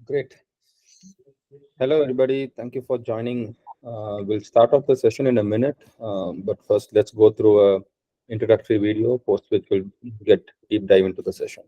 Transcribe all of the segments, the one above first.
Great. Hello, everybody. Thank you for joining. We'll start off the session in a minute, but first let's go through a introductory video, post which we'll get deep dive into the session.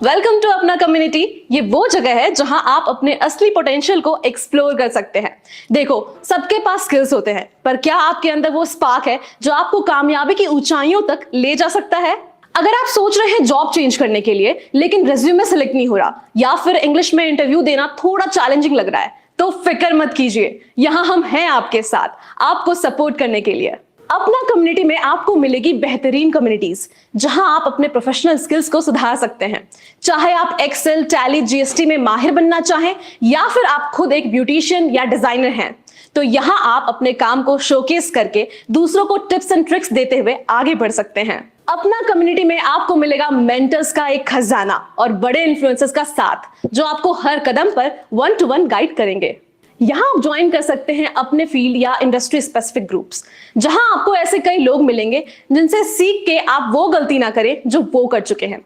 Welcome to अपना community. ये वो जगह है जहां आप अपने असली potential को एक्सप्लोर कर सकते हैं। देखो, सबके पास स्किल्स होते हैं, पर क्या आपके अंदर वो स्पार्क है जो आपको कामयाबी की ऊंचाइयों तक ले जा सकता है? अगर आप सोच रहे हैं जॉब चेंज करने के लिए लेकिन रेज्यूमे सेलेक्ट नहीं हो रहा या फिर इंग्लिश में इंटरव्यू देना थोड़ा चैलेंजिंग लग रहा है, तो फिक्र मत कीजिए, यहां हम हैं आपके साथ, आपको सपोर्ट करने के लिए। अपना कम्युनिटी में आपको मिलेगी बेहतरीन कम्युनिटीज जहां आप अपने प्रोफेशनल स्किल्स को सुधार सकते हैं। चाहे आप एक्सेल, टैली, जीएसटी में माहिर बनना चाहें या फिर आप खुद एक ब्यूटिशियन या डिजाइनर हैं, तो यहां आप अपने काम को शोकेस करके दूसरों को टिप्स एंड ट्रिक्स देते हुए आगे बढ़ सकते हैं। अपना कम्युनिटी में आपको मिलेगा मेंटर्स का एक खजाना और बड़े इन्फ्लुएंसर्स का साथ जो आपको हर कदम पर 1 to 1 गाइड करेंगे। यहां आप ज्वाइन कर सकते हैं अपने फील्ड या इंडस्ट्री स्पेसिफिक ग्रुप्स, जहां आपको ऐसे कई लोग मिलेंगे जिनसे सीख के आप वो गलती ना करें जो वो कर चुके हैं।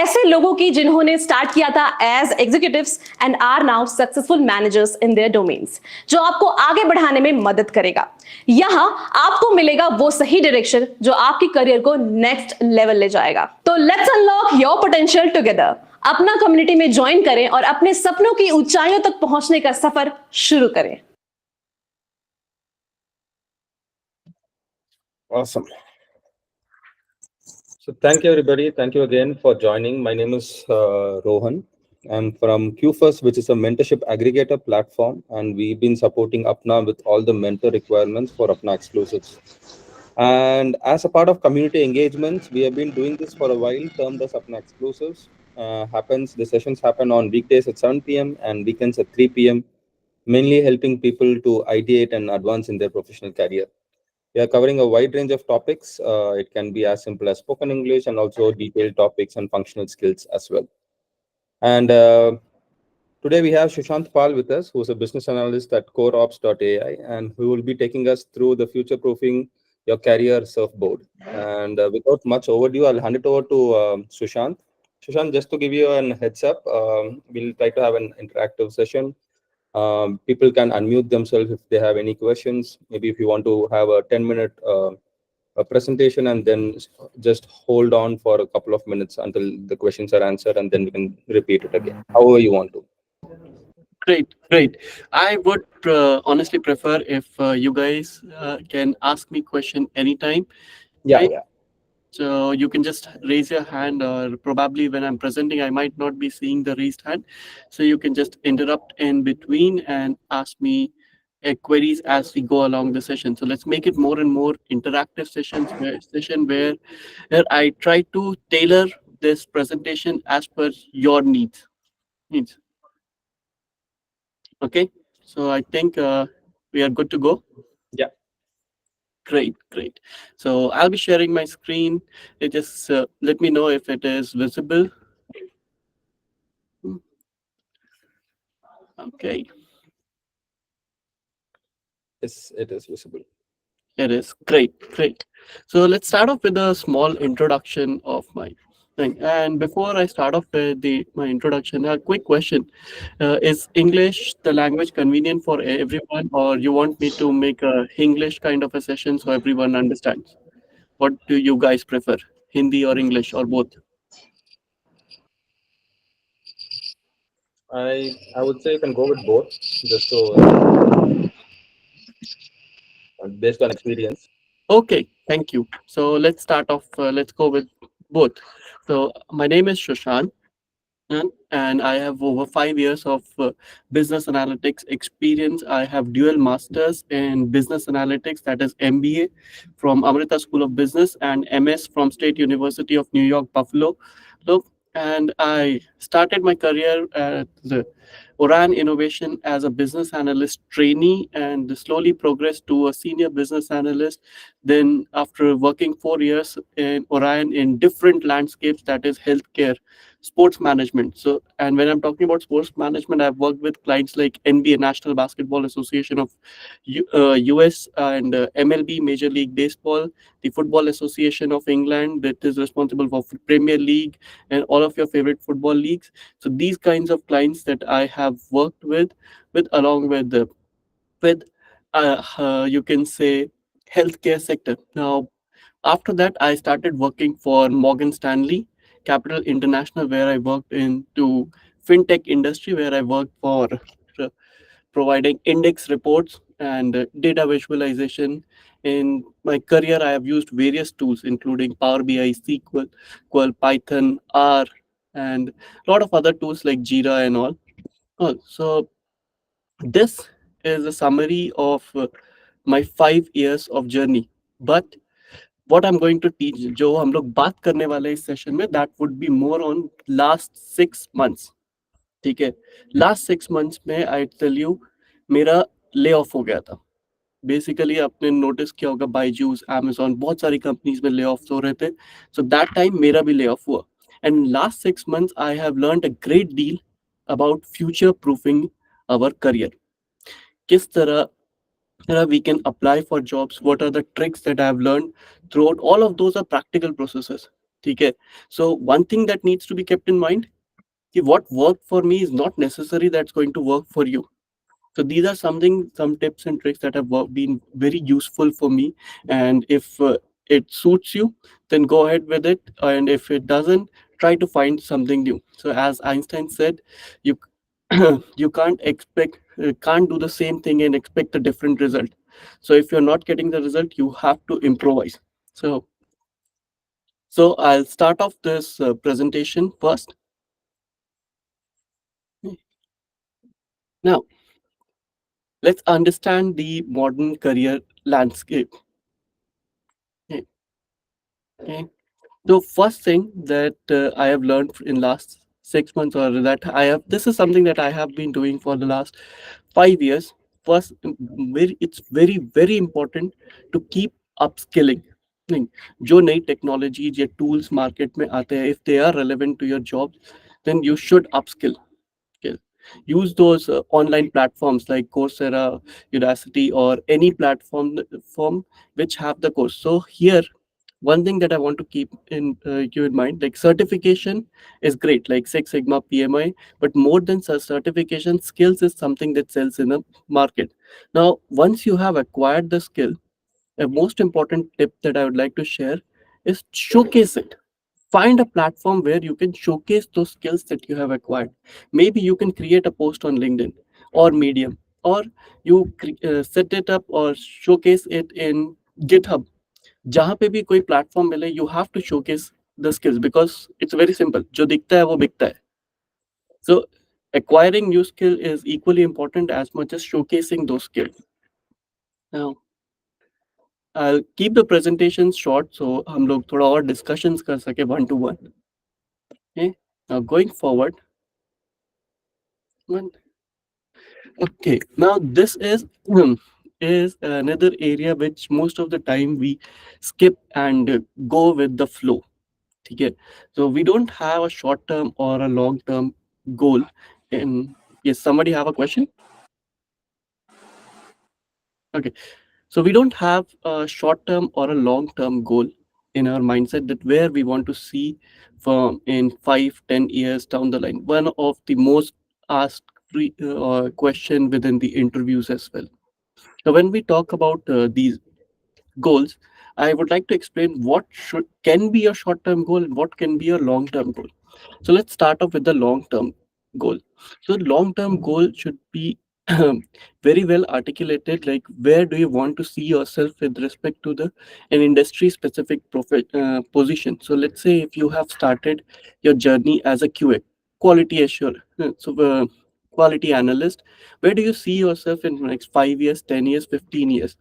ऐसे लोगों की जिन्होंने स्टार्ट किया था as executives and are now successful managers in their domains, जो आपको आगे बढ़ाने में मदद करेगा। यहां आपको मिलेगा वो सही डायरेक्शन जो आपकी करियर को नेक्स्ट लेवल ले जाएगा। तो let's unlock your potential together. अपना कम्युनिटी में ज्वाइन करें और अपने सपनों की ऊंचाइयों तक पहुंचने का सफर शुरू करें। Awesome. So thank you, everybody. Thank you again for joining. My name is Rohan. I'm from QFirst, which is a mentorship aggregator platform, and we've been supporting Apna with all the mentor requirements for Apna Exclusives. And as a part of community engagements, we have been doing this for a while, termed as Apna Exclusives. The sessions happen on weekdays at 7 p.m. and weekends at 3 p.m., mainly helping people to ideate and advance in their professional career. We are covering a wide range of topics. It can be as simple as spoken English and also detailed topics and functional skills as well. And today we have Sushant Pal with us, who is a business analyst at coreops.ai, and who will be taking us through the future-proofing your career surfboard. And without much overdue, I'll hand it over to Sushant. Sushant, just to give you a heads up, we'll try to have an interactive session. People can unmute themselves if they have any questions. Maybe if you want to have a 10-minute presentation and then just hold on for a couple of minutes until the questions are answered, and then we can repeat it again, however you want to. Great. I would honestly prefer if you guys can ask me question anytime. Yeah, right? yeah. So you can just raise your hand, or probably when I'm presenting, I might not be seeing the raised hand. So you can just interrupt in between and ask me queries as we go along the session. So let's make it more and more interactive session where I try to tailor this presentation as per your needs. Okay, so I think we are good to go. Yeah. Great. So I'll be sharing my screen. Just let me know if it is visible. Okay. Yes, it is visible. It is great. So let's start off with a small introduction of my thing. And before I start off with my introduction, a quick question: is English the language convenient for everyone, or you want me to make a English kind of a session so everyone understands? What do you guys prefer, Hindi or English or both? I would say you can go with both, just so based on experience. Okay, thank you. So let's start off. Let's go with both. So my name is Shashank, and I have over 5 years of business analytics experience. I have dual masters in business analytics, that is MBA from Amrita School of Business and MS from State University of New York, Buffalo. And I started my career at the Oran Innovation as a business analyst trainee and slowly progressed to a senior business analyst. Then after working 4 years in Orion in different landscapes, that is healthcare, sports management. So, and when I'm talking about sports management, I've worked with clients like NBA, National Basketball Association of US, and MLB, Major League Baseball, the Football Association of England, that is responsible for Premier League and all of your favorite football leagues. So these kinds of clients that I have worked with along with you can say healthcare sector. Now after that, I started working for Morgan Stanley Capital International, where I worked into fintech industry, where I worked for uh, providing index reports and data visualization. In my career, I have used various tools, including Power BI, SQL, Python, R, and a lot of other tools like Jira and all. So this is a summary of my 5 years of journey. But what I'm going to teach, जो हम लोग बात करने वाले हैं इस session में, that would be more on last 6 months. ठीक है, last 6 months में I tell you मेरा ले ऑफ हो गया था. बेसिकली आपने नोटिस किया होगा बाईजूस, Amazon, बहुत सारी कंपनीज में ले ऑफ हो रहे थे. सो दैट टाइम मेरा भी ले ऑफ हुआ. And last 6 months I have learned a great deal about future proofing our career. किस तरह we can apply for jobs, what are the tricks that I've learned throughout. All of those are practical processes. Okay, so one thing that needs to be kept in mind, what worked for me is not necessary that's going to work for you. So these are some tips and tricks that have been very useful for me. And if it suits you, then go ahead with it, and if it doesn't, try to find something new. So as Einstein said, you you can't do the same thing and expect a different result. So if you're not getting the result, you have to improvise. So I'll start off this presentation first. Now let's understand the modern career landscape. Okay. Okay. The first thing that I have learned in last 6 months, or that I have, this is something that I have been doing for the last 5 years. First, it's very important to keep upskilling. नहीं, जो नई technologies या tools market में आते हैं, if they are relevant to your job, then you should upskill. Okay. Use those online platforms like Coursera, Udacity, or any platform which have the course. So here, one thing that I want to keep in mind, like certification is great, like Six Sigma, PMI, but more than certification, skills is something that sells in the market. Now, once you have acquired the skill, a most important tip that I would like to share is showcase it. Find a platform where you can showcase those skills that you have acquired. Maybe you can create a post on LinkedIn or Medium, or you set it up or showcase it in GitHub. जहां पे भी कोई platform मिले, you have to showcase the skills, because it's very simple. जो दिखता है वो बिकता है. So acquiring new skill is equally important as much as showcasing those skills. Now I'll keep the presentation short, so हम लोग थोड़ा और discussions कर सके one to one. Okay. Now going forward. Okay. Now this is another area which most of the time we skip and go with the flow. Okay. So we don't have a short term or a long term goal. And yes, somebody have a question? Okay. So we don't have a short term or a long term goal in our mindset, that where we want to see from in 5-10 years down the line. One of the most asked question within the interviews as well. So when we talk about these goals, I would like to explain what can be a short term goal and what can be a long term goal. So let's start off with the long term goal. So long term goal should be very well articulated, like where do you want to see yourself with respect to the an industry specific position. So let's say if you have started your journey as a QA, quality assurer, quality analyst, where do you see yourself in the next 5 years, 10 years, 15 years?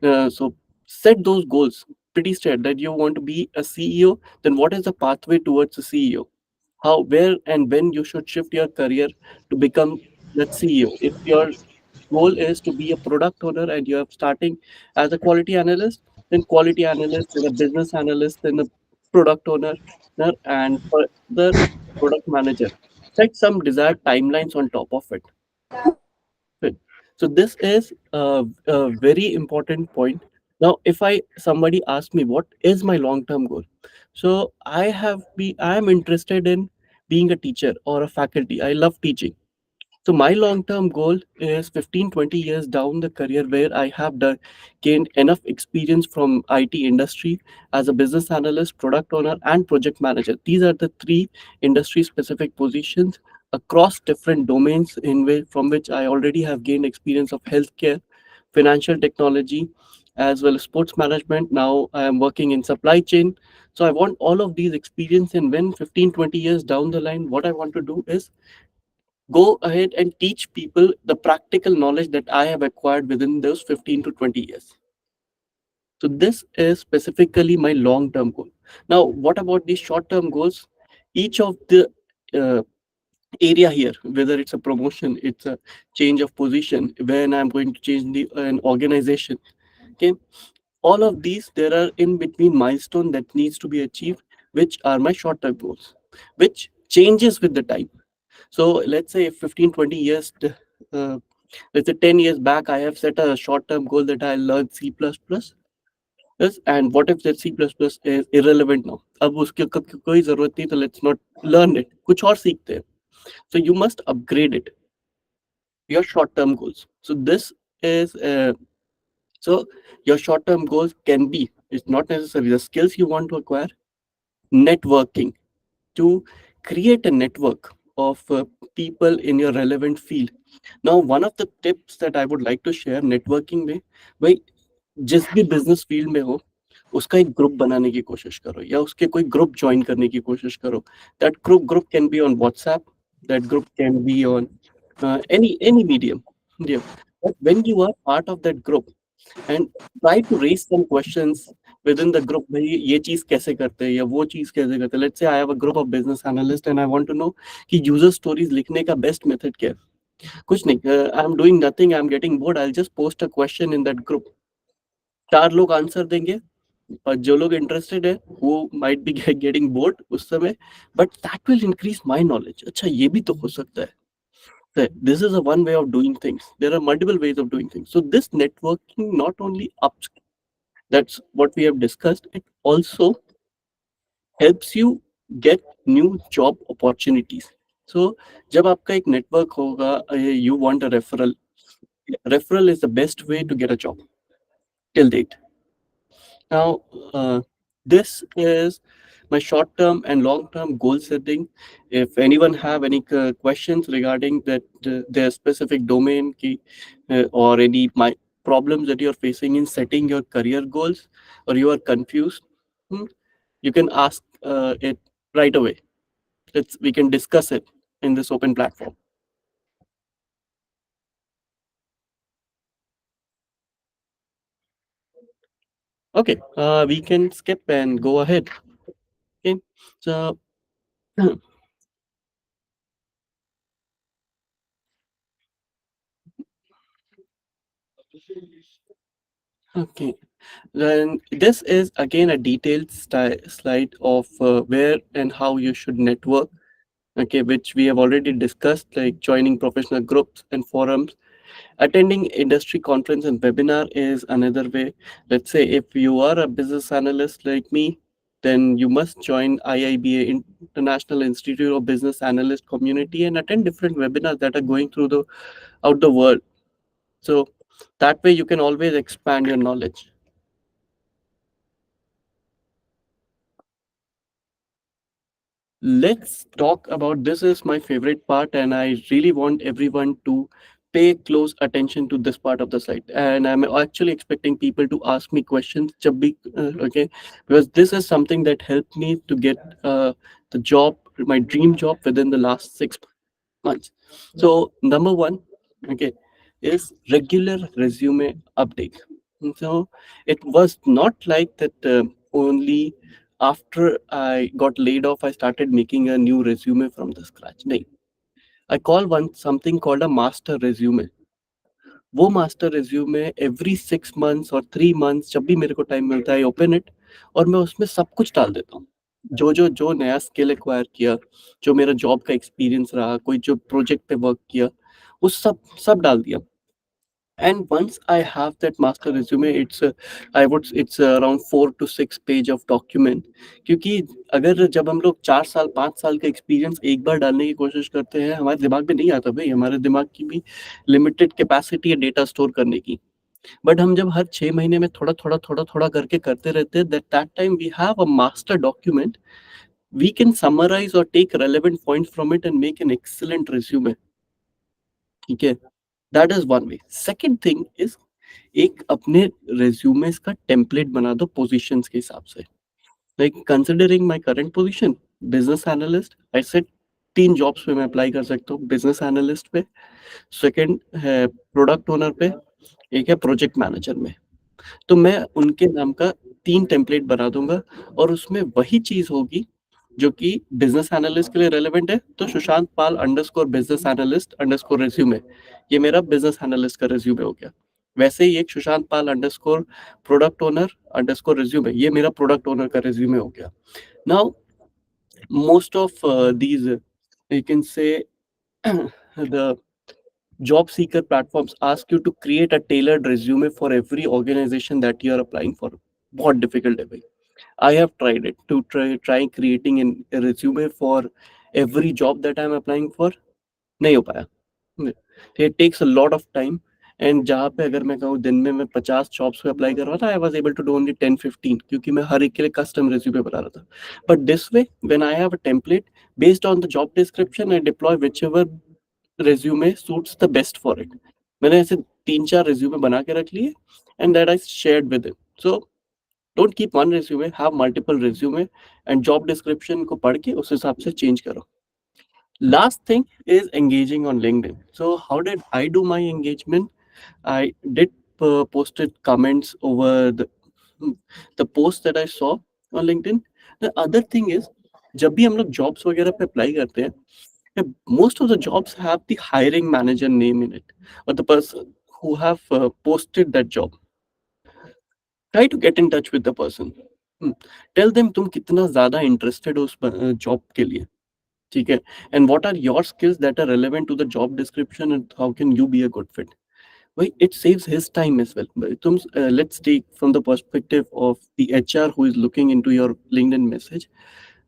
So set those goals pretty straight, that you want to be a CEO. Then what is the pathway towards a CEO? How, where, and when you should shift your career to become that CEO? If your goal is to be a product owner and you're starting as a quality analyst, then quality analyst, then a business analyst, then a product owner, and for the product manager set some desired timelines on top of it. Right. So this is a very important point. Now, if I somebody asks me what is my long-term goal, so I am interested in being a teacher or a faculty. I love teaching. So my long-term goal is 15, 20 years down the career where I have gained enough experience from IT industry as a business analyst, product owner, and project manager. These are the three industry-specific positions across different domains from which I already have gained experience of healthcare, financial technology, as well as sports management. Now I am working in supply chain. So I want all of these experience, and when 15, 20 years down the line, what I want to do is go ahead and teach people the practical knowledge that I have acquired within those 15 to 20 years. So this is specifically my long-term goal. Now, what about these short-term goals? Each of the uh, area here, whether it's a promotion, it's a change of position, when I'm going to change an organization, okay, all of these, there are in between milestone that needs to be achieved, which are my short-term goals, which changes with the time. So let's say 15, 20 years, uh, let's say 10 years back, I have set a short-term goal that I learn C++. Yes, and what if that C++ is irrelevant now? अब उसकी कोई जरूरत नहीं, तो let's not learn it. कुछ और सीखते हैं. So you must upgrade it, your short-term goals. So this is so your short-term goals can be, it's not necessarily the skills you want to acquire, networking, to create a network of people in your relevant field. Now, one of the tips that I would like to share networking में, भाई जिस भी business field में हो, उसका एक group बनाने की कोशिश करो या उसके कोई ग्रुप ज्वाइन करने की कोशिश करो. That group can be on WhatsApp, that group can be on any medium. Yeah. But when you are part of that group and try to raise some questions within the group, भाई ये चीज कैसे करते हैं या वो चीज कैसे करते हैं. Let's say I have a group of business analysts and I want to know कि user stories लिखने का best method क्या है. कुछ नहीं, I'm doing nothing, I'm getting bored, I'll just post a question in that group. चार लोग answer देंगे और जो लोग इंटरेस्टेड है वो माइट बी गेटिंग बोर्ड उस समय, but that will increase my knowledge. अच्छा, ये भी तो हो सकता है. This is a one way of doing things. There are multiple ways of doing things. So this networking not only ups, that's what we have discussed, it also helps you get new job opportunities. So जब आपका एक network होगा, you want a referral. Referral is the best way to get a job till date. Now, this is my short-term and long-term goal setting. If anyone have any questions regarding that, their specific domain or any problems that you're facing in setting your career goals, or you are confused, you can ask it right away. We can discuss it in this open platform. Okay, we can skip and go ahead. Okay, so okay. Then this is again a detailed slide of where and how you should network, okay, which we have already discussed, like joining professional groups and forums. Attending industry conference and webinar is another way. Let's say if you are a business analyst like me, then you must join IIBA, International Institute of Business Analyst community, and attend different webinars that are going through out the world. So that way you can always expand your knowledge. Let's talk about, this is my favorite part, and I really want everyone to pay close attention to this part of the slide. And I'm actually expecting people to ask me questions, okay, because this is something that helped me to get the job, my dream job, within the last 6 months. So number one, okay, is regular resume update. So it was not like that only after I got laid off, I started making a new resume from the scratch. No, I call one something called a master resume. वो master resume every 6 months or 3 months, जब भी मेरे को time मिलता है, I open it और मैं उसमें सब कुछ डाल देता हूँ. जो नया स्किल एक्वायर किया, जो मेरा जॉब का एक्सपीरियंस रहा, कोई जो प्रोजेक्ट पे वर्क किया, वो सब सब डाल दिया. And once I have that master resume, it's around 4 to 6 page of document. क्योंकि अगर जब हम लोग 4 साल 5 साल का एक्सपीरियंस एक बार डालने की कोशिश करते हैं, हमारे दिमाग में नहीं आता भाई. हमारे दिमाग की भी लिमिटेड कैपेसिटी है डेटा स्टोर करने की. बट हम जब हर 6 महीने में थोड़ा थोड़ा थोड़ा थोड़ा करके करते रहते हैं, that time we have a master document. We can summarize or take relevant points from it and make an excellent resume. ठीक है, that is one way. Second thing is, एक अपने resumes का template बना दो positions के हिसाब से. Like considering my current position, business analyst, I said 3 jobs पे मैं apply कर सकता हूँ. business analyst पे, second है product owner पे, एक है project manager में. तो मैं उनके नाम का 3 टेम्पलेट बना दूंगा और उसमें वही चीज होगी जो कि बिजनेस एनालिस्ट के लिए रेलेवेंट है. तो Sushant Pal underscore business analyst underscore resume, ये मेरा बिजनेस एनालिस्ट का रेज्यूमे हो गया. वैसे ही एक Sushant Pal underscore product owner underscore resume, ये मेरा प्रोडक्ट ओनर का रेज्यूमे हो गया. Now most of these you can say the job seeker platforms ask you to create a tailored resume for every organization that you are applying for. बहुत difficult है भाई. I have tried it to try creating a resume for every job that I'm applying for. नहीं हो पाया. It takes a lot of time. And जहाँ पे अगर मैं कहूँ दिन में मैं 50 जॉब्स पे अप्लाई कर रहा था, I was able to do only 10-15, क्योंकि मैं हर एक के लिए कस्टम रिज्यूमे बना रहा था. But this way when I have a template based on the job description, I deploy which ever resume suits the best for it. मैंने ऐसे 3-4 resume बना के रख लिए and that I shared with him. So don't keep one resume, have multiple resume and job description को पढ़ के उस हिसाब से change करो. Last thing is engaging on LinkedIn. So how did I do my engagement? I did posted comments over the post that I saw on LinkedIn. The other thing is, जब भी हम लोग jobs वगैरह पे apply करते हैं, most of the jobs have the hiring manager name in it, or the person who have posted that job. Try to get in touch with the person. Tell them तुम कितना ज़्यादा interested हो उस job के लिए, ठीक है? And what are your skills that are relevant to the job description and how can you be a good fit? Well, it saves his time as well. But let's take from the perspective of the HR who is looking into your LinkedIn message.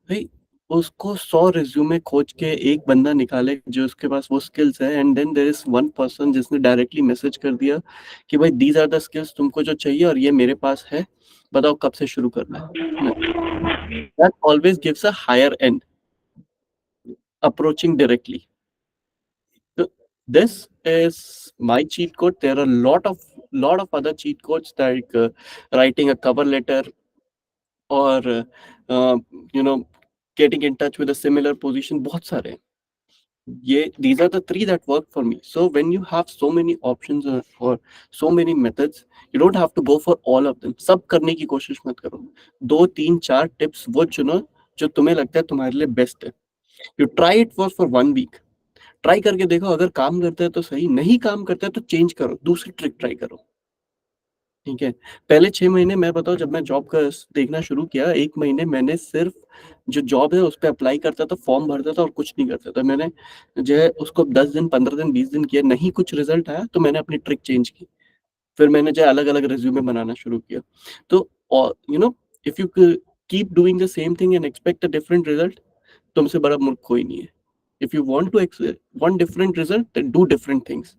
भाई उसको 100 resume खोज के एक बंदा निकाले जो उसके पास वो स्किल्स है, and then there is one person जिसने डायरेक्टली मैसेज कर दिया कि भाई दीज आर द स्किल्स तुमको जो चाहिए और ये मेरे पास है, बताओ कब से शुरू करना है. That always gives a higher and approaching directly. This is my cheat code. There are a lot of other cheat codes, like writing a cover letter or you know getting in touch with a similar position. बहुत सारे. Yeah, these are the 3 that work for me. So when you have so many options or so many methods, you don't have to go for all of them. सब करने की कोशिश मत करो. 2-3-4 tips वो चुनो जो तुम्हें लगता है तुम्हारे लिए बेस्ट है. You try it for 1 week. Try करके देखो, अगर काम करता है तो सही, नहीं काम करता है तो चेंज करो, दूसरी ट्रिक ट्राई करो. ठीक है, पहले 6 महीने मैं बताऊं, जब मैं जॉब का देखना शुरू किया, 1 महीने मैंने सिर्फ जो जॉब है उस पर अप्लाई करता था, फॉर्म भरता था और कुछ नहीं करता था. मैंने जो है उसको 10 दिन 15 दिन 20 दिन किया, नहीं कुछ रिजल्ट आया तो मैंने अपनी ट्रिक चेंज की. फिर मैंने जो अलग अलग रिज्यूमे बनाना शुरू किया. तो if you keep doing the same thing and expect a different result, तुमसे बड़ा मूर्ख कोई नहीं है. If you want different result, then do different things.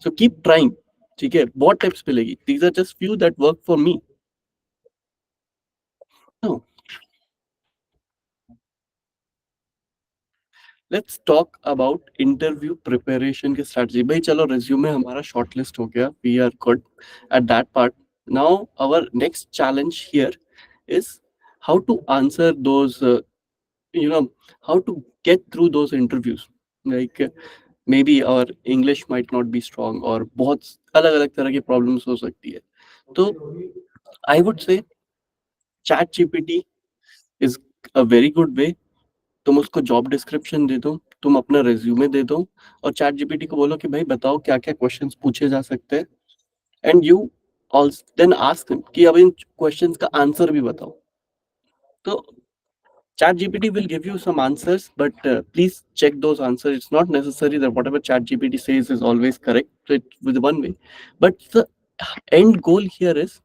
So keep trying. ठीक है, बहुत टिप्स मिलेगी. These are just few that work for me. Now, let's talk about interview preparation की strategy. भाई चलो resume हमारा shortlist हो गया. We are good at that part. Now our next challenge here is how to answer those, how to get through those interviews. Like maybe our English might not be strong or बहुत अलग अलग तरह की problems हो सकती है. तो I would say ChatGPT is a very good way. तुम उसको जॉब डिस्क्रिप्शन दे दो, तुम अपना रेज्यूमे दे दो और चैट जीपीटी को बोलो कि भाई बताओ क्या क्या क्वेश्चंस पूछे जा सकते हैं, and you also then ask him कि अब इन क्वेश्चंस का आंसर भी बताओ. तो ChatGPT will give you some answers, but please check those answers. It's not necessary that whatever ChatGPT says is always correct with one way. But the end goal here is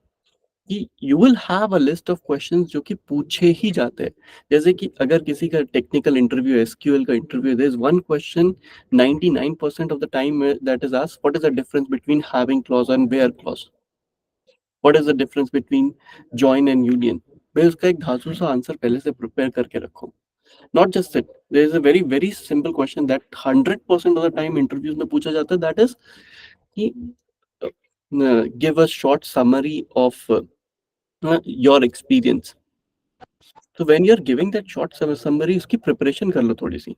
कि you will have a list of questions जो कि पूछे ही जाते हैं. जैसे कि अगर किसी का टेक्निकल इंटरव्यू है, SQL का interview, there is one question 99% of the time that is asked: what is the difference between having clause and where clause? What is the difference between join and union? भाई उसका एक धांसू सा answer पहले से prepare करके रखो. Not just it. There is a very very simple question that 100% of the time interviews में पूछा जाता है. That is कि give a short summary of your experience. So when you're giving that short summary, उसकी preparation कर लो थोड़ी सी.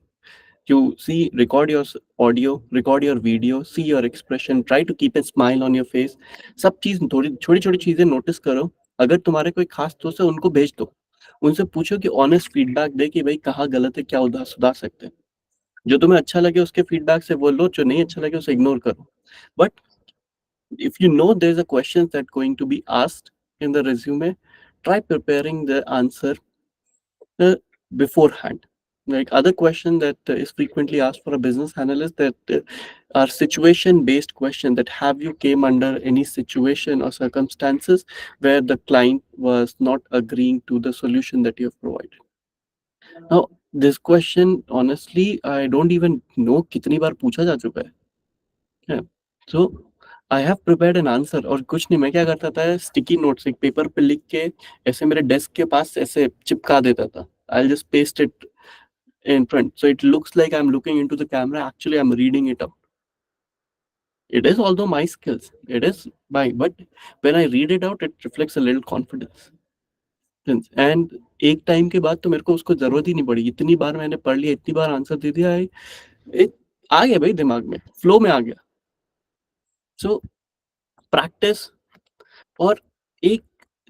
You see, record your audio, record your video, see your expression, try to keep a smile on your face. सब चीज थोड़ी छोटी छोटी चीजें notice करो. अगर तुम्हारे कोई खास दोस्त है उनको भेज दो. उनसे पूछो कि ऑनेस्ट फीडबैक दे कि भाई कहाँ गलत है, क्या सुधार सकते हैं. जो तुम्हें अच्छा लगे उसके फीडबैक से बोलो, जो नहीं अच्छा लगे उसे इग्नोर करो. But if you know there's a question that going to be asked in the resume, try preparing the answer beforehand. Like other question that is frequently asked for a business analyst that are situation based question, that have you came under any situation or circumstances where the client was not agreeing to the solution that you have provided. Now this question honestly I don't even know कितनी बार पूछा जा चुका है. Yeah. So I have prepared an answer. और कुछ नहीं, मैं क्या करता था, स्टिकी नोट्स एक पेपर पे लिख के ऐसे मेरे डेस्क के पास ऐसे चिपका देता था. I'll just paste it in front, so it looks like I'm looking into the camera. Actually, I'm reading it out. It is although my skills, it is my, but when I read it out, it reflects a little confidence. And एक time के बाद तो मेरे को उसको जरूरत ही नहीं पड़ी. इतनी बार मैंने पढ़ लिया, इतनी बार आंसर दे दिया, आ गया भाई दिमाग में, फ्लो में आ गया. So practice. और एक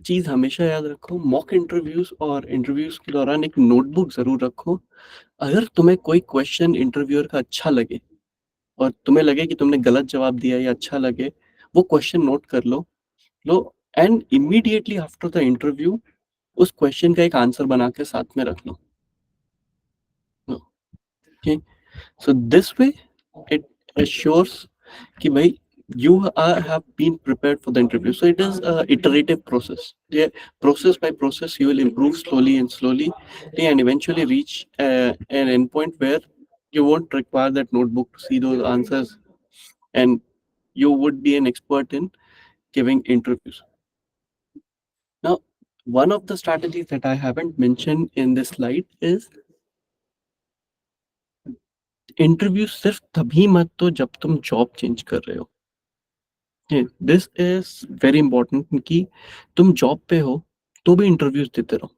चीज हमेशा याद रखो, मॉक इंटरव्यूज और इंटरव्यूज के दौरान एक नोटबुक जरूर रखो. अगर तुम्हें कोई क्वेश्चन इंटरव्यूअर का अच्छा लगे और तुम्हें लगे कि तुमने गलत जवाब दिया या अच्छा लगे, वो क्वेश्चन नोट कर लो and immediately after the interview उस क्वेश्चन का एक आंसर बना के साथ में रख लो. Okay, so this way it assures कि भाई you have been prepared for the interview. So it is a iterative process. Yeah, process by process you will improve slowly and slowly, and eventually reach an endpoint where you won't require that notebook to see those answers, and you would be an expert in giving interviews. Now one of the strategies that I haven't mentioned in this slide is interview सिर्फ तभी मत दो जब तुम job change कर रहे हो. This is very important कि तुम जॉब पे हो तो भी इंटरव्यूज देते रहो.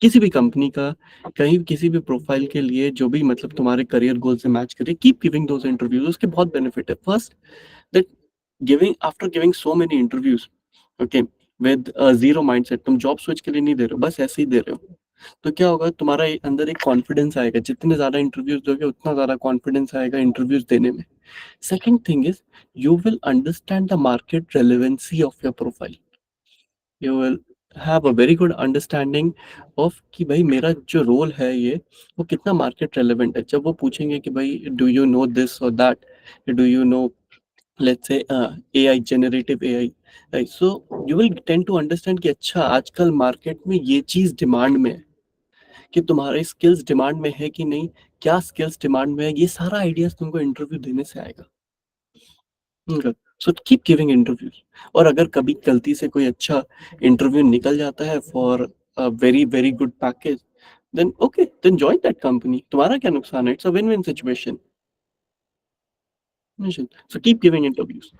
किसी भी कंपनी का, कहीं किसी भी प्रोफाइल के लिए जो भी मतलब तुम्हारे करियर गोल से मैच करे, कीप गिविंग दोस इंटरव्यूज. उसके बहुत बेनिफिट है. First, that giving after giving so many interviews, okay, with zero mindset, तुम जॉब स्विच के लिए नहीं दे रहे हो, बस ऐसे ही दे रहे हो, तो क्या होगा, तुम्हारा अंदर एक कॉन्फिडेंस आएगा. जितने ज्यादा इंटरव्यूज दोगे उतना ज्यादा कॉन्फिडेंस आएगा इंटरव्यूज देने में. Second thing is you will understand the market relevancy of your profile. You will have a very good understanding of कि भाई मेरा जो रोल है ये वो कितना मार्केट रेलेवेंट है. जब वो पूछेंगे कि भाई डू यू नो दिस और that, do you know let's say AI, generative AI, right, so you will tend to understand कि अच्छा आजकल मार्केट में ये चीज डिमांड में है, कि तुम्हारे स्किल्स डिमांड में है कि नहीं, क्या स्किल्स डिमांड में है, ये सारा आइडियाज तुमको इंटरव्यू देने से आएगा. सो कीप गिविंग इंटरव्यूज. और अगर कभी गलती से कोई अच्छा इंटरव्यू निकल जाता है for a very very good package, then okay, then join that company. तुम्हारा क्या नुकसान है? It's a win win situation. So keep giving interviews.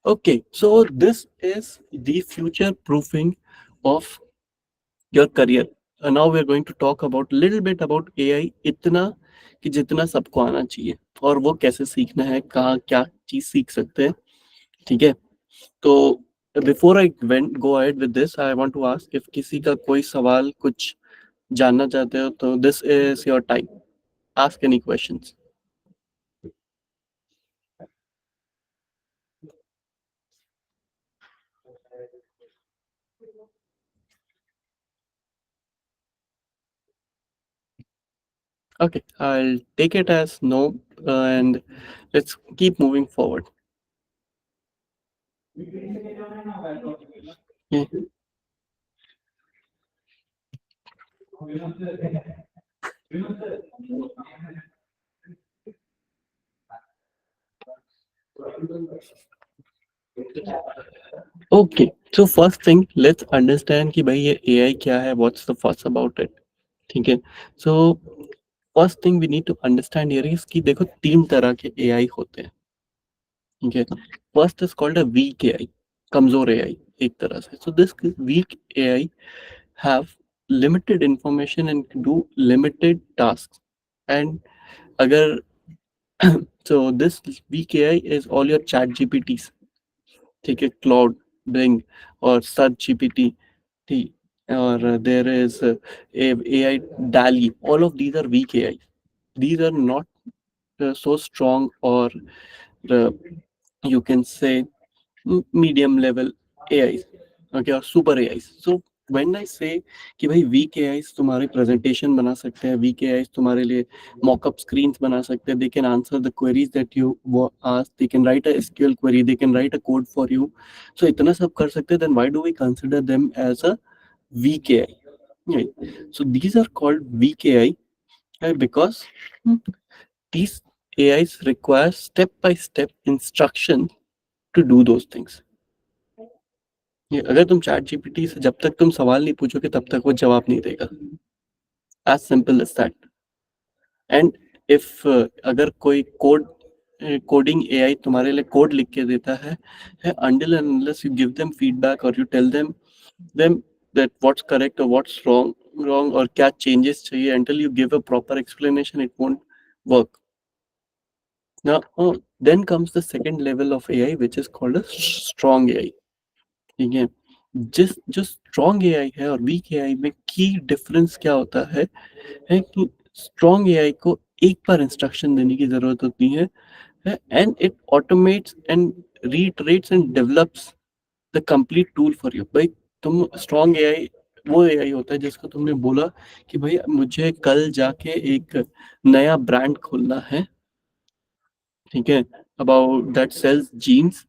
Okay, so this is the future proofing of your career. And now we are going to talk about little bit about AI, इतना कि जितना सबको आना चाहिए, और वो कैसे सीखना है, कहाँ क्या चीज सीख सकते हैं. ठीक है, तो before I go ahead with this, I want to ask, if किसी का कोई सवाल कुछ जानना चाहते हो तो this is your time. Ask any questions. Okay, I'll take it as no, and let's keep moving forward. Yeah. Okay, so first thing, let's understand कि भाई ये AI क्या है, what's the fuss about it, ठीक है? So first thing we need to understand here is कि देखो तीन तरह के AI होते हैं, ठीक है? First is called a weak AI, कमजोर AI एक तरह से. So this weak AI have limited information and do limited tasks. And अगर so this weak AI is all your chat GPTs, ठीक है, क्लाउड, बिंग और सर्च जीपीटी, ठीक, और there is AI DALI. All of these are weak AI. These are not so strong, or uh, you can say medium level AIs, okay, or super AIs. So when I say कि भाई weak AIs तुम्हारी presentation बना सकते हैं, weak AIs तुम्हारे लिए mock-up screens बना सकते हैं, they can answer the queries that you ask, they can write a SQL query, they can write a code for you. So इतना सब कर सकते हैं, then why do we consider them as a weak AI? Right. So these are called weak AI, right? Because these AIs require step-by-step instruction to do those things. ये अगर तुम chat GPT से जब तक तुम सवाल नहीं पूछोगे तब तक वो जवाब नहीं देगा. As simple as that. And if अगर कोई कोडिंग एआई तुम्हारे लिए कोड लिख के देता है, until and unless you give them feedback or you tell them that what's correct or what's wrong और क्या changes चाहिए, until you give a proper explanation, it won't work. Now then comes the second level of AI, which is called a strong AI. ठीक है, जो strong AI है और weak AI में की डिफरेंस क्या होता है कि स्ट्रॉन्ग एआई को एक बार इंस्ट्रक्शन देने की जरूरत होती है, and it automates and reiterates and develops the complete tool for you. भाई तुम स्ट्रॉन्ग एआई वो एआई होता है जिसको तुमने बोला कि भाई मुझे कल जाके एक नया ब्रांड खोलना है, ठीक है, अबाउट दैट सेल्स जीन्स.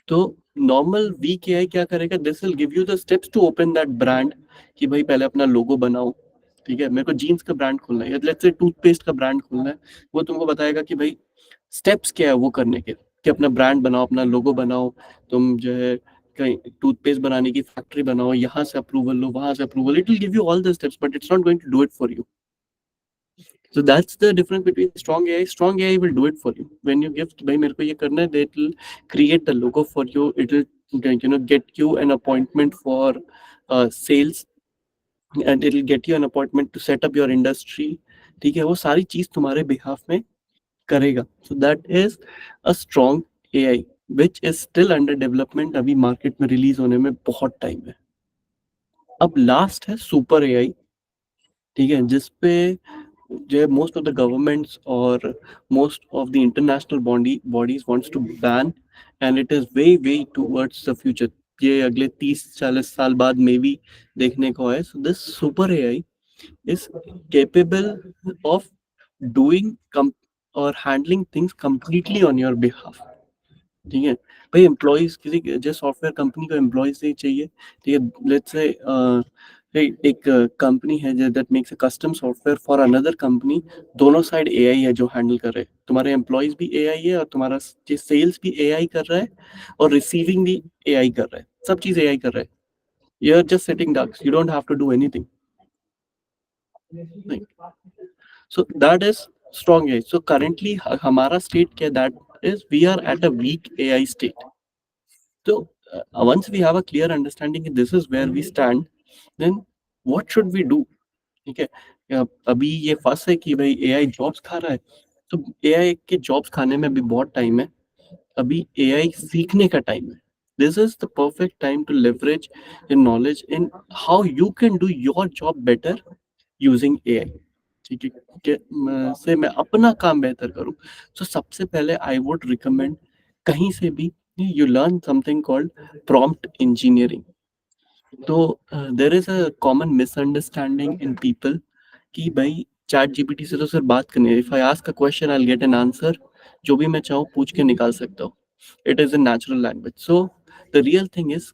तो नॉर्मल वीक एआई क्या करेगा, this will give you the steps to open that brand, कि भाई पहले अपना लोगो बनाओ, ठीक है, मेरे को जीन्स का ब्रांड खोलना है या लेट्स से टूथपेस्ट का ब्रांड खोलना है. वो तुमको बताएगा कि भाई स्टेप्स क्या है वो करने के, कि अपना ब्रांड बनाओ, अपना लोगो बनाओ, तुम जो है कहीं टूथपेस्ट बनाने की फैक्ट्री बनाओ, यहाँ से अप्रूवल लो, वहां से approval. It will give you all the steps, but it's not going to do it for you. So that's the difference between strong AI. Strong AI will do it for you. When you give, भाई मेरे को ये करना है, it will create the logo for you. It will get you an appointment for sales, and it will get you an appointment to set up your industry. ठीक है, वो सारी चीज तुम्हारे behalf में करेगा. So that is a strong AI, which is still under development. अभी market में release होने में बहुत time है. अब last है super AI, ठीक है, जिसपे जो most of the governments or most of the international bodies wants to ban, and it is way towards the future. ये अगले 30-40 साल बाद में भी देखने को है. So this super AI is capable of doing or handling things completely on your behalf. ठीक है भाई, एम्प्लॉयज किसी जो सॉफ्टवेयर कंपनी को एम्प्लॉयज नहीं चाहिए, ठीक है, लेट्स से एक कंपनी है that makes a custom software for another company. दोनों साइड एआई है जो हैंडल कर रहे हैं. तुम्हारे एम्प्लॉयज भी एआई है और तुम्हारा सेल्स भी एआई कर रहा है और रिसीविंग भी एआई कर रहा है. सब चीज एआई कर रहा है. You are just sitting ducks, you don't have to do anything. So that is strong AI. So currently हमारा state क्या, that is we are at a weak AI state. So once we have a clear understanding that this is where we stand, then what should we do? ठीक है, अभी ये फंस है कि भाई AI जॉब्स खा रहा है. तो AI के जॉब्स खाने में भी बहुत टाइम है. अभी AI सीखने का टाइम है. This is the perfect time to leverage your knowledge in how you can do your job better using AI. ठीक है, से मैं अपना काम बेहतर करूं. तो सबसे पहले आई वुड रिकमेंड कहीं से भी you learn something called prompt engineering. So there is a common misunderstanding in people कि भाई चैट जीपीटी से तो सिर्फ बात करनी है. If I ask a question I get an answer. जो भी मैं चाहूँ पूछ के निकाल सकता हूँ. It is in natural language. So the real thing is,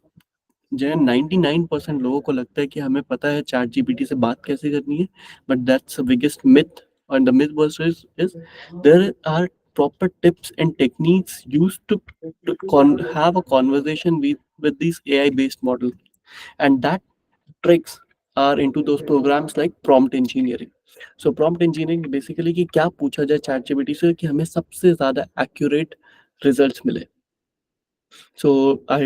जो 99% लोगों को लगता है कि हमें पता है चैट जीपीटी से बात कैसे करनी है, but that's the biggest myth. And the myth buster is there are proper tips and techniques used to have a conversation with these AI based models, and that tricks are into those programs like prompt engineering. So prompt engineering basically कि क्या पूछा जाए chat GPT से कि हमें सबसे ज्यादा accurate results मिले. So I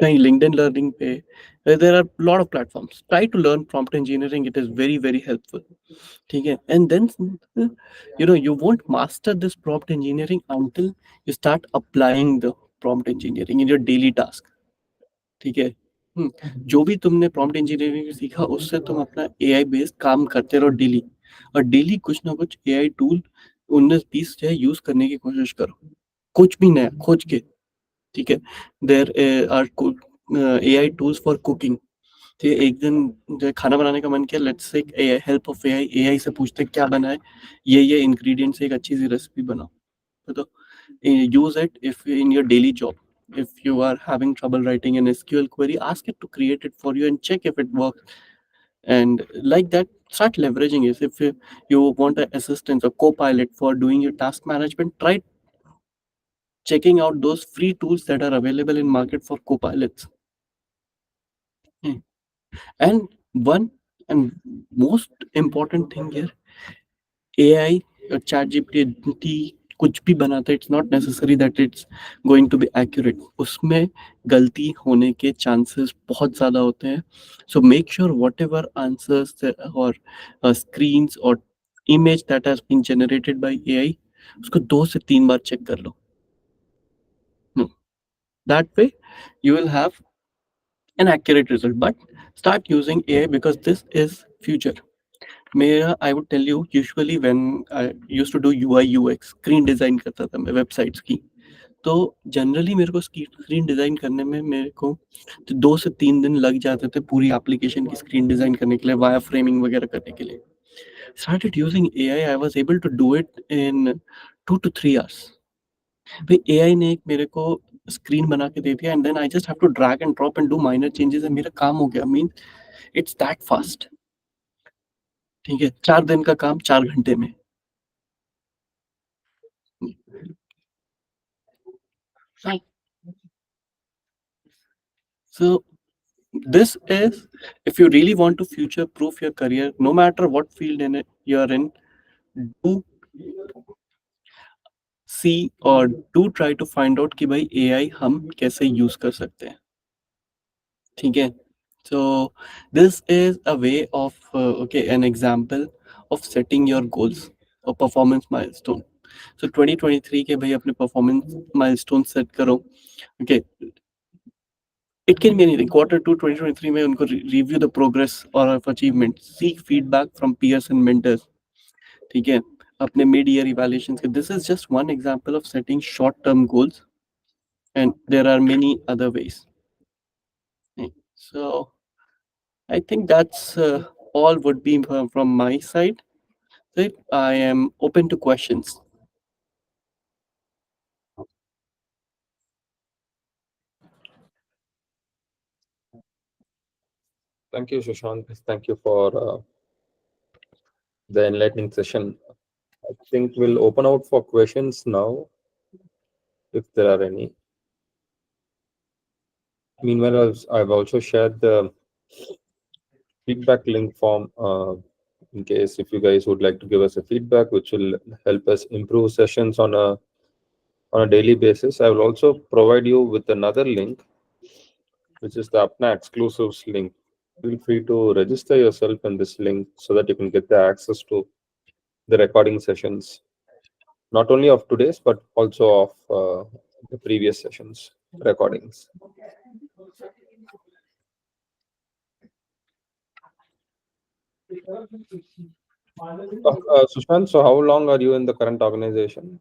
कहीं LinkedIn learning पे, there are a lot of platforms. Try to learn prompt engineering. It is very very helpful. ठीक है. And then you won't master this prompt engineering until you start applying the prompt engineering in your daily task. ठीक है. जो भी तुमने prompt engineering सीखा उससे तुम अपना AI बेस्ड काम करते रहो डेली, और डेली कुछ ना कुछ AI टूल 19-20 जो है यूज करने की कोशिश करो. कुछ भी नया खोज के. ठीक है. There are AI tools for cooking. ठीक है. एक दिन जो है खाना बनाने का मन किया, let's take help of AI. AI से पूछते क्या बनाए, ये इंग्रेडिएंट्स से एक अच्छी सी रेसिपी बनाओ. तो use it if in your daily job. If you are having trouble writing an SQL query, ask it to create it for you and check if it works. And like that, start leveraging it. If you want an assistant or co-pilot for doing your task management, try checking out those free tools that are available in market for co-pilots. And one and most important thing here, AI or chat GPT कुछ भी बनाता है, it's not necessary that it's going to be accurate. उसमें गलती होने के chances बहुत ज़्यादा होते हैं. So make sure whatever answers और स्क्रीन्स और image that has been generated by AI, उसको 2 से 3 बार चेक कर लो. That way you will have an accurate result. But start using AI because this is future. I would tell you, usually when I used to do UI UX, screen design करता था मैं websites की, तो generally मेरे को screen design करने में मेरे को 2 से 3 दिन लग जाते थे पूरी एप्लीकेशन की स्क्रीन डिजाइन करने के लिए, वायर फ्रेमिंग वगैरह करने के लिए. Started using AI, I was able to do it in 2 to 3 hours. भाई AI ने एक मेरे को स्क्रीन बना के दे दिया, and then I just have to drag and drop and do minor changes, and मेरा काम हो गया. Mean it's that fast. ठीक है. 4 दिन का काम 4 घंटे में. So this is, if you really want to future proof your career, no matter what field in it you're in, do see or do try to find out कि भाई AI हम कैसे यूज कर सकते हैं. ठीक है. So this is a way of an example of setting your goals or performance milestone. So 2023 के भाई अपने performance milestone set करो. Okay. It can be anything. Quarter 2 2023 में उनको review the progress or of achievement. Seek feedback from peers and mentors. ठीक है. अपने mid-year evaluations के. This is just one example of setting short-term goals, and there are many other ways. So I think that's all would be from my side. So I am open to questions. Thank you, Sushant. Thank you for the enlightening session. I think we'll open out for questions now, if there are any. Meanwhile, I've also shared the feedback link form in case if you guys would like to give us a feedback, which will help us improve sessions on a daily basis. I will also provide you with another link, which is the Apna Exclusives link. Feel free to register yourself in this link so that you can get the access to the recording sessions, not only of today's, but also of the previous sessions recordings. Sushant, so how long are you in the current organization?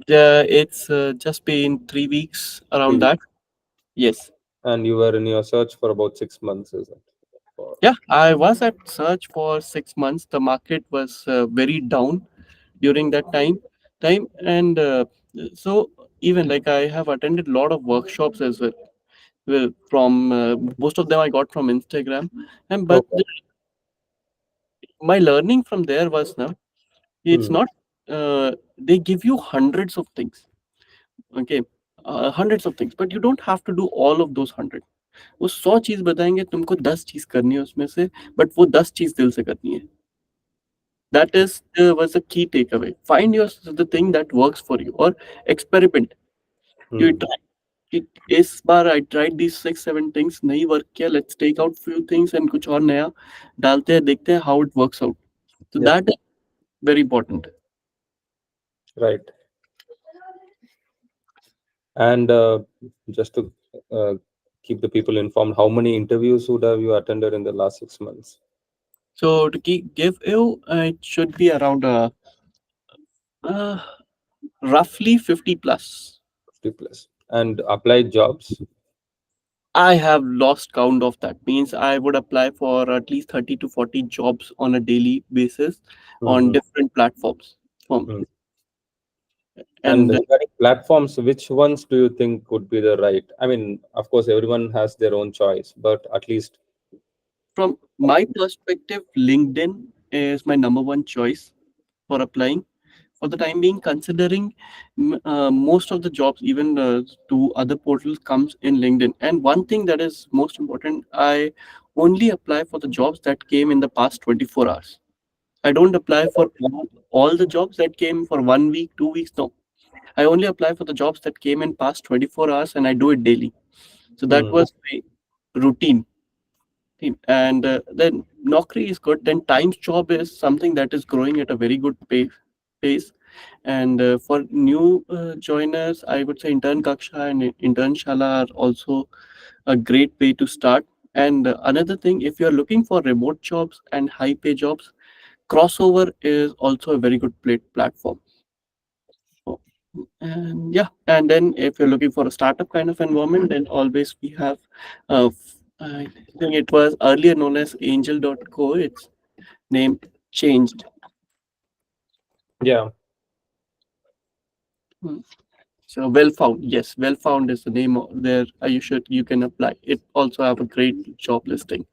It's just been 3 weeks Three around that. weeks. Yes. And you were in your search for about 6 months, is it? For, Yeah, I was at search for 6 months. The market was very down during that time, and so even like I have attended a lot of workshops as well. Well, from most of them I got from Instagram, and but okay. my learning from there was now it's Hmm. not. They give you hundreds of things, okay, hundreds of things, but you don't have to do all of those 100. वो 100 चीज बताएंगे तुमको 10 चीज करनी है उसमें से but वो 10 चीज दिल से करनी है that is was a key takeaway. Find your the thing that works for you or experiment. You Hmm. try. इस बार I tried these 6 7 things नहीं work किया. Let's take out few things and कुछ और नया डालते हैं देखते हैं how it works out. So Yeah. that is very important. Right. And just to uh, keep the people informed, how many interviews would have you attended in the last 6 months? So to give you it should be around uh, roughly 50 plus. 50 plus. And applied jobs? I have lost count of that. Means I would apply for at least 30 to 40 jobs on a daily basis on Hmm. different platforms. Hmm. And And regarding platforms, which ones do you think would be the right? I mean, of course, everyone has their own choice, but at least. from my perspective, LinkedIn is my number one choice for applying. For the time being, considering most of the jobs, even to other portals, comes in LinkedIn. And one thing that is most important, I only apply for the jobs that came in the past 24 hours. I don't apply for all the jobs that came for 1 week, 2 weeks. No, I only apply for the jobs that came in past 24 hours, and I do it daily. So that Hmm. was my routine. And then Naukri is good. Then Times job is something that is growing at a very good pace. And for new joiners, I would say intern kaksha and intern shala are also a great way to start. And another thing, if you're looking for remote jobs and high pay jobs, crossover is also a very good platform. Oh, and yeah, and then if you're looking for a startup kind of environment, then always we have, I think it was earlier known as Angel.co. Its name changed. Yeah. Hmm. So well found, yes, well found is the name there. You can apply. It also have a great job listing.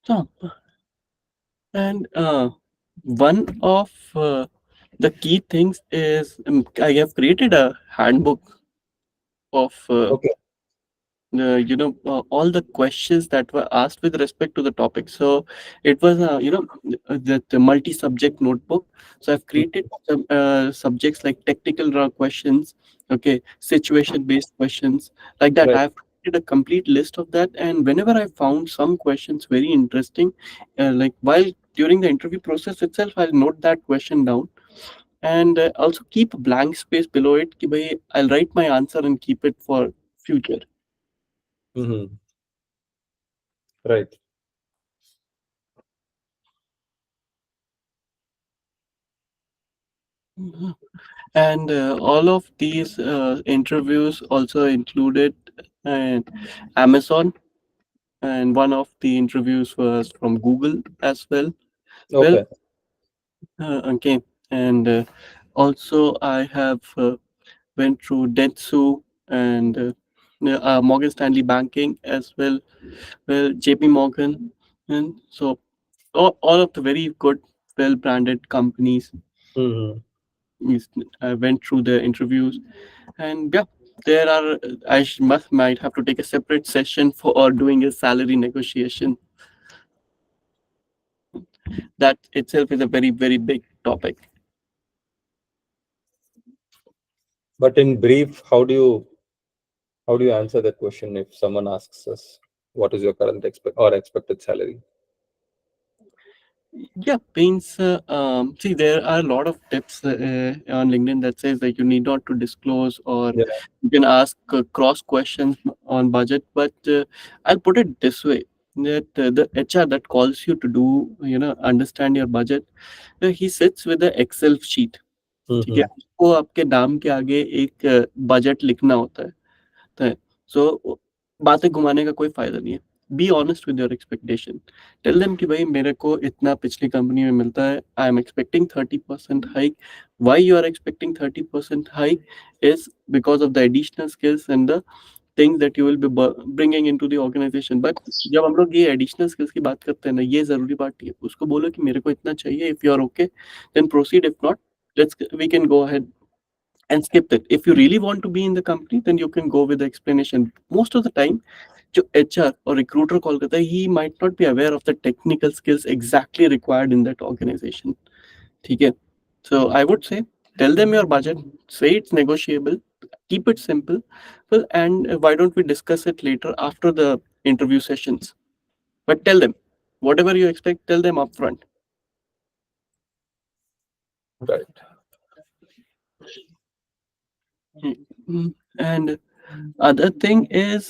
So, and one of the key things is I have created a handbook of Okay. all the questions that were asked with respect to the topic. So it was the multi-subject notebook. So I've Hmm. created some subjects like technical questions, okay, situation-based questions, like that. Right. I've created a complete list of that, and whenever I found some questions very interesting, like while during the interview process itself, I'll note that question down and also keep a blank space below it. कि भाई, I'll write my answer and keep it for future. Hmm. Right. Mhm. And all of these interviews also included uh, Amazon, and one of the interviews was from Google as well. Well, Okay. okay, and also I have went through Dentsu and Morgan Stanley Banking as well. Well, JP Morgan, and so all of the very good, well-branded companies. Hmm. I went through the interviews, and yeah, there are. Might have to take a separate session for doing a salary negotiation. That itself is a very very big topic. But in brief, how do you answer that question if someone asks us what is your current expected salary? Yeah, means see, there are a lot of tips on LinkedIn that says that you need not to disclose, or Yeah. you can ask cross questions on budget. But I'll put it this way: that the HR that calls you to do, understand your budget, he sits with the Excel sheet. ठीक है, Mhm. उसको आपके नाम के आगे एक budget लिखना होता है। सो बातें घुमाने का कोई फायदा नहीं है। Be honest with your expectation. Tell them कि भाई मेरे को इतना पिछली कंपनी में मिलता है, I am expecting 30% hike. Why you are expecting 30% hike is because of the additional skills and the things that you will be bringing into the organization. But जब हम लोग ये एडिशनल स्किल्स की बात करते हैं ना, ये जरूरी बात नहीं है। उसको बोलो कि मेरे को इतना चाहिए, if you are okay then proceed, if not let's we can go ahead and skip it. If you really want to be in the company, then you can go with the explanation. Most of the time, जो HR or recruiter call करता है, he might not be aware of the technical skills exactly required in that organization. ठीक है? So I would say, tell them your budget, say it's negotiable, keep it simple, well, and why don't we discuss it later after the interview sessions? But tell them whatever you expect, tell them upfront. Right. And other thing is,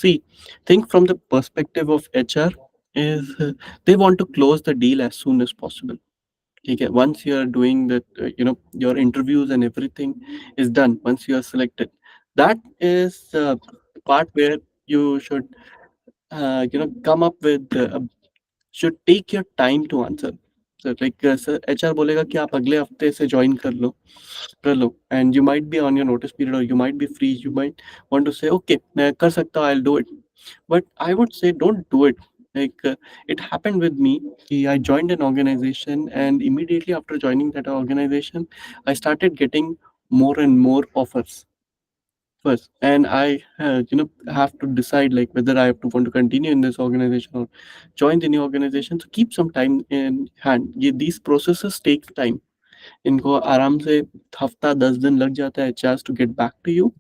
see, think from the perspective of HR is they want to close the deal as soon as possible. Okay, once you are doing that, your interviews and everything is done. Once you are selected, that is the part where you should, come up with, should take your time to answer. So like, HR बोलेगा कि आप अगले हफ्ते से join कर लो, and you might be on your notice period, or you might be free, you might want to say okay मैं कर सकता हूँ, I'll do it. But I would say don't do it. Like, it happened with me. I joined an organization, and immediately after joining that organization, I started getting more and more offers first, and I have to decide like whether I have to want to continue in this organization or join the new organization. So keep some time in hand. These processes take time. इनको आराम से हफ्ता 10 दिन लग जाता है chance to get back to you.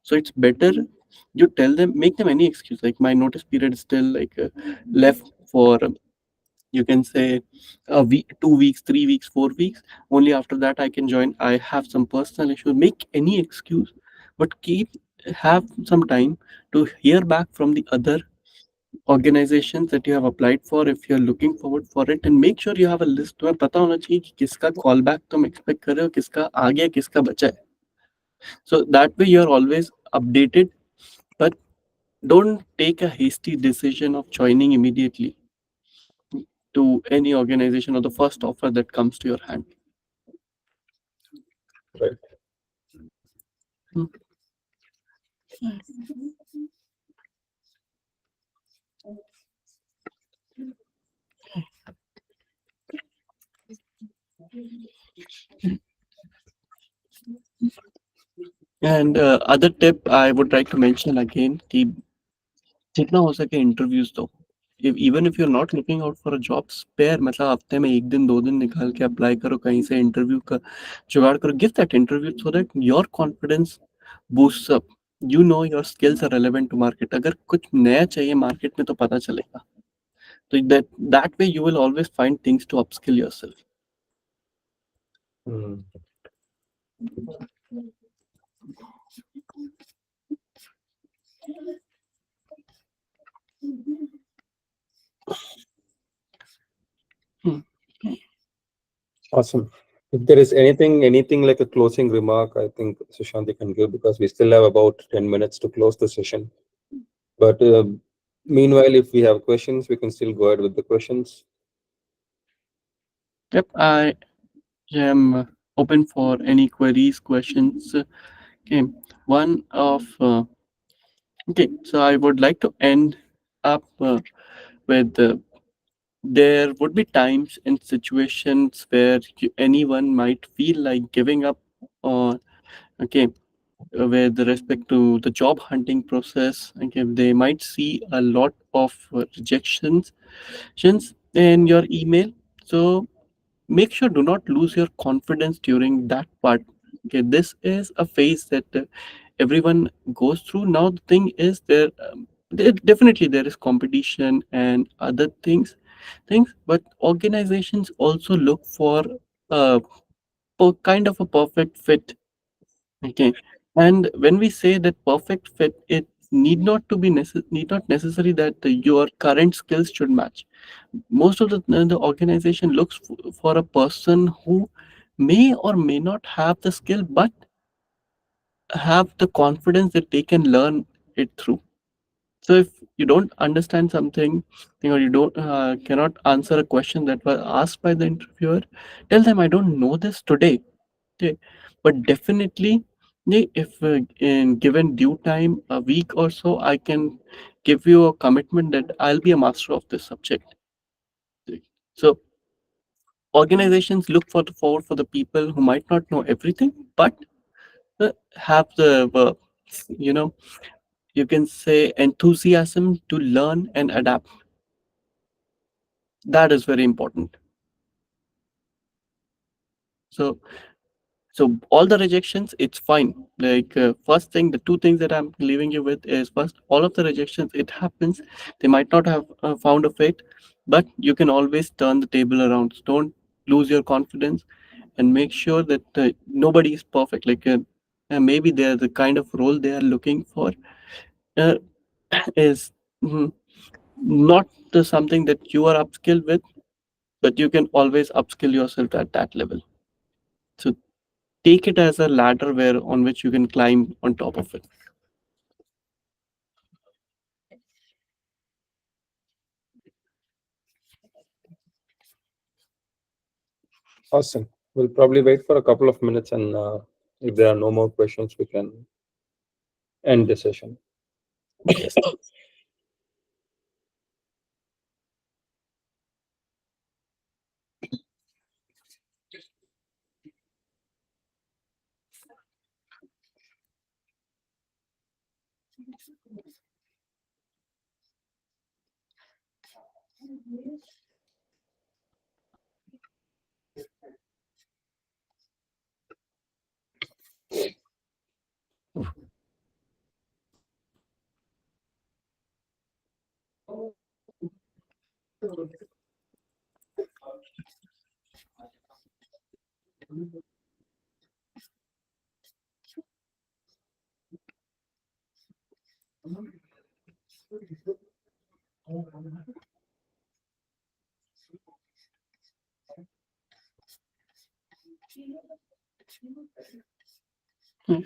So it's better you tell them, make them any excuse, like my notice period is still like left for, you can say, a week, 2 weeks, 3 weeks, 4 weeks. Only after that I can join. I have some personal issues. Make any excuse, but have some time to hear back from the other organizations that you have applied for, if you're looking forward for it, and make sure you have a list. तुम्हें पता होना चाहिए कि किसका call back तुम expect कर रहे हो, किसका आ गया, किसका बचा है. So that way you're always updated, but don't take a hasty decision of joining immediately to any organization or the first offer that comes to your hand. Right. Hmm. And other tip I would like to mention again, कि जितना हो सके interviews दो. Even if you are not looking out for a job, spare मतलब हफ्ते में 1 दिन 2 दिन निकाल के अप्लाई करो, कहीं से इंटरव्यू का जुगाड़ करो. Give that interview so that your confidence boost up. You know your skills are relevant to market. अगर कुछ नया चाहिए मार्केट में तो पता चलेगा. तो that way you will always find things to upskill yourself. Mm. Awesome. If there is anything like a closing remark, I think Sushanti can give, because we still have about 10 minutes to close the session. But meanwhile, if we have questions, we can still go ahead with the questions. Yep, I am open for any queries, questions. Okay, one of okay, so I would like to end up with there would be times and situations where anyone might feel like giving up on, okay, with respect to the job hunting process. Okay, they might see a lot of rejections in your email. So make sure do not lose your confidence during that part. Okay, this is a phase that everyone goes through. Now the thing is, definitely there is competition and other things, but organizations also look for a kind of a perfect fit. Okay, and when we say that perfect fit, need not to be need not necessary that your current skills should match. Most of the organization looks for a person who may or may not have the skill, but have the confidence that they can learn it through. So if you don't understand something, or you don't cannot answer a question that was asked by the interviewer, tell them I don't know this today. Okay, but definitely, if in given due time, a week or so, I can give you a commitment that I'll be a master of this subject. Okay. So organizations look forward for the people who might not know everything, but have the you know you can say enthusiasm to learn and adapt. That is very important. So all the rejections, it's fine. Like first thing, the two things that I'm leaving you with is, first, all of the rejections, it happens. They might not have found a fit, but you can always turn the table around. So don't lose your confidence, and make sure that nobody is perfect. Like maybe they're the kind of role they are looking for uh, is not something that you are upskilled with, but you can always upskill yourself at that level. So take it as a ladder where on which you can climb on top of it. Awesome. We'll probably wait for a couple of minutes, and if there are no more questions, we can end the session. Yes.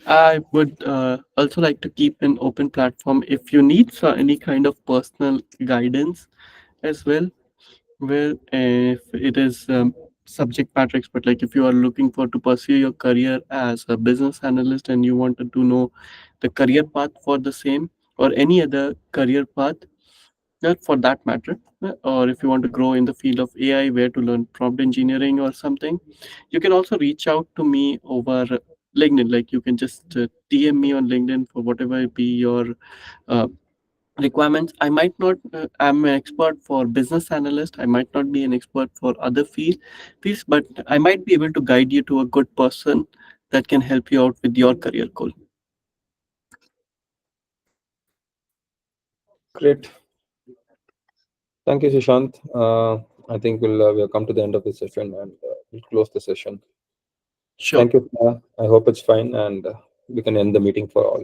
I would also like to keep an open platform if you need any kind of personal guidance as well. Well, if it is subject matter expert, like if you are looking for to pursue your career as a business analyst and you wanted to know the career path for the same, or any other career path, for that matter, or if you want to grow in the field of AI, where to learn prompt engineering or something, you can also reach out to me over LinkedIn. Like you can just DM me on LinkedIn for whatever be your uh, requirements. I might not, I'm an expert for business analyst. I might not be an expert for other fields, but I might be able to guide you to a good person that can help you out with your career goal. Great. Thank you, Sushant. I think we'll come to the end of the session, and we'll close the session. Sure. Thank you. I hope it's fine, and we can end the meeting for all.